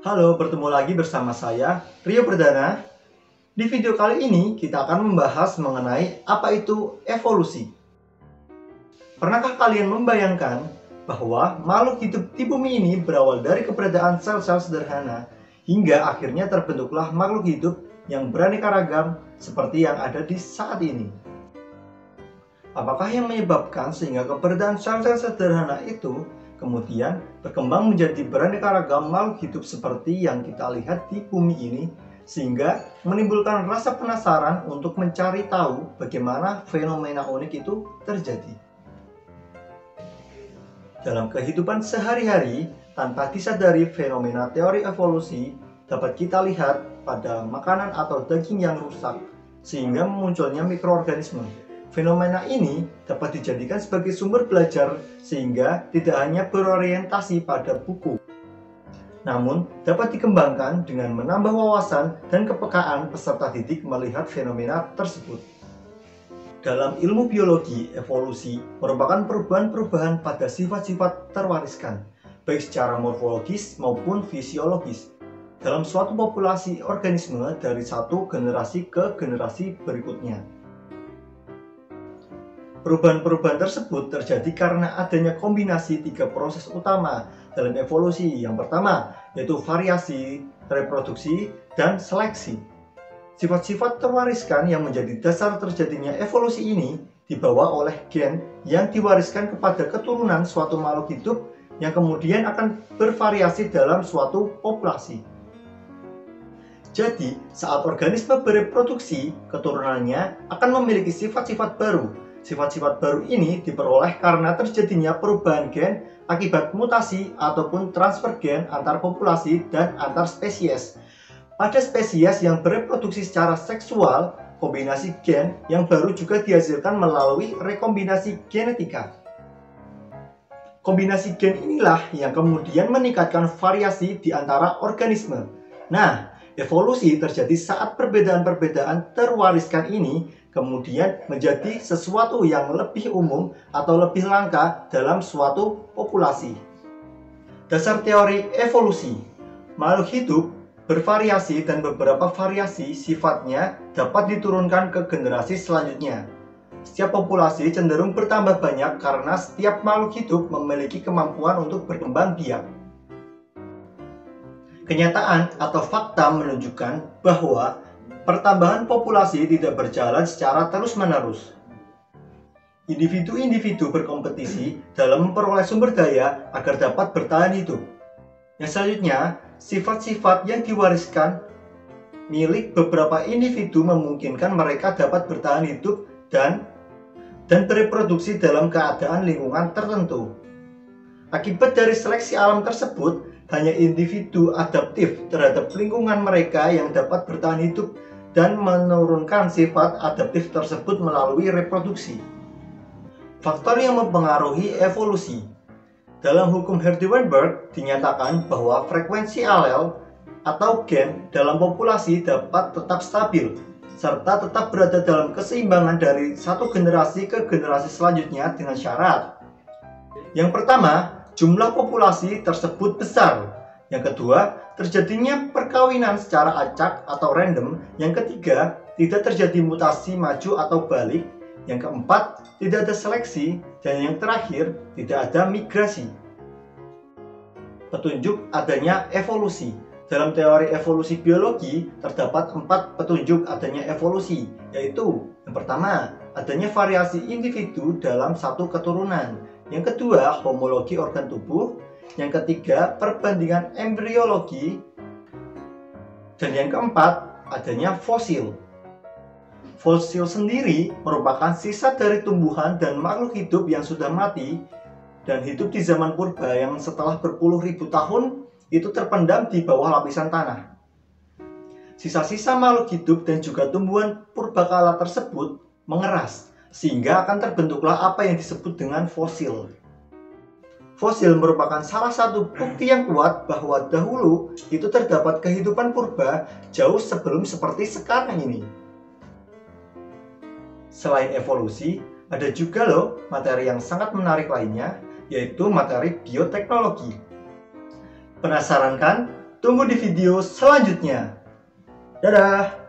Halo, bertemu lagi bersama saya, Rio Perdana. Di video kali ini, kita akan membahas mengenai apa itu evolusi. Pernahkah kalian membayangkan bahwa makhluk hidup di bumi ini berawal dari keberadaan sel-sel sederhana, hingga akhirnya terbentuklah makhluk hidup yang beraneka ragam seperti yang ada di saat ini? Apakah yang menyebabkan sehingga keberadaan sel-sel sederhana itu kemudian berkembang menjadi beraneka ragam makhluk hidup seperti yang kita lihat di bumi ini, sehingga menimbulkan rasa penasaran untuk mencari tahu bagaimana fenomena unik itu terjadi. Dalam kehidupan sehari-hari, tanpa disadari fenomena teori evolusi dapat kita lihat pada makanan atau daging yang rusak, sehingga memunculnya mikroorganisme. Fenomena ini dapat dijadikan sebagai sumber belajar sehingga tidak hanya berorientasi pada buku, namun dapat dikembangkan dengan menambah wawasan dan kepekaan peserta didik melihat fenomena tersebut. Dalam ilmu biologi, evolusi merupakan perubahan-perubahan pada sifat-sifat terwariskan, baik secara morfologis maupun fisiologis, dalam suatu populasi organisme dari satu generasi ke generasi berikutnya. Perubahan-perubahan tersebut terjadi karena adanya kombinasi tiga proses utama dalam evolusi. Yang pertama, yaitu variasi, reproduksi, dan seleksi. Sifat-sifat terwariskan yang menjadi dasar terjadinya evolusi ini dibawa oleh gen yang diwariskan kepada keturunan suatu makhluk hidup yang kemudian akan bervariasi dalam suatu populasi. Jadi, saat organisme bereproduksi, keturunannya akan memiliki sifat-sifat baru. Sifat-sifat baru ini diperoleh karena terjadinya perubahan gen akibat mutasi ataupun transfer gen antar populasi dan antar spesies. Pada spesies yang bereproduksi secara seksual, kombinasi gen yang baru juga dihasilkan melalui rekombinasi genetika. Kombinasi gen inilah yang kemudian meningkatkan variasi di antara organisme. Nah, evolusi terjadi saat perbedaan-perbedaan terwariskan ini kemudian menjadi sesuatu yang lebih umum atau lebih langka dalam suatu populasi. Dasar teori evolusi: makhluk hidup bervariasi dan beberapa variasi sifatnya dapat diturunkan ke generasi selanjutnya. Setiap populasi cenderung bertambah banyak karena setiap makhluk hidup memiliki kemampuan untuk berkembang biak. Kenyataan atau fakta menunjukkan bahwa pertambahan populasi tidak berjalan secara terus-menerus. Individu-individu berkompetisi dalam memperoleh sumber daya agar dapat bertahan hidup. Yang selanjutnya, sifat-sifat yang diwariskan milik beberapa individu memungkinkan mereka dapat bertahan hidup dan bereproduksi dalam keadaan lingkungan tertentu. Akibat dari seleksi alam tersebut, hanya individu adaptif terhadap lingkungan mereka yang dapat bertahan hidup dan menurunkan sifat adaptif tersebut melalui reproduksi. Faktor yang mempengaruhi evolusi. Dalam hukum Hardy-Weinberg dinyatakan bahwa frekuensi alel atau gen dalam populasi dapat tetap stabil, serta tetap berada dalam keseimbangan dari satu generasi ke generasi selanjutnya dengan syarat. Yang pertama, jumlah populasi tersebut besar. Yang kedua, terjadinya perkawinan secara acak atau random. Yang ketiga, tidak terjadi mutasi maju atau balik. Yang keempat, tidak ada seleksi. Dan yang terakhir, tidak ada migrasi. Petunjuk adanya evolusi. Dalam teori evolusi biologi, terdapat 4 petunjuk adanya evolusi, yaitu yang pertama, adanya variasi individu dalam satu keturunan. Yang kedua, homologi organ tubuh. Yang ketiga, perbandingan embriologi. Dan yang keempat, adanya fosil. Fosil sendiri merupakan sisa dari tumbuhan dan makhluk hidup yang sudah mati dan hidup di zaman purba yang setelah berpuluh ribu tahun itu terpendam di bawah lapisan tanah. Sisa-sisa makhluk hidup dan juga tumbuhan purbakala tersebut mengeras, sehingga akan terbentuklah apa yang disebut dengan fosil. Fosil merupakan salah satu bukti yang kuat bahwa dahulu itu terdapat kehidupan purba jauh sebelum seperti sekarang ini. Selain evolusi, ada juga loh materi yang sangat menarik lainnya, yaitu materi bioteknologi. Penasaran kan? Tunggu di video selanjutnya. Dadah!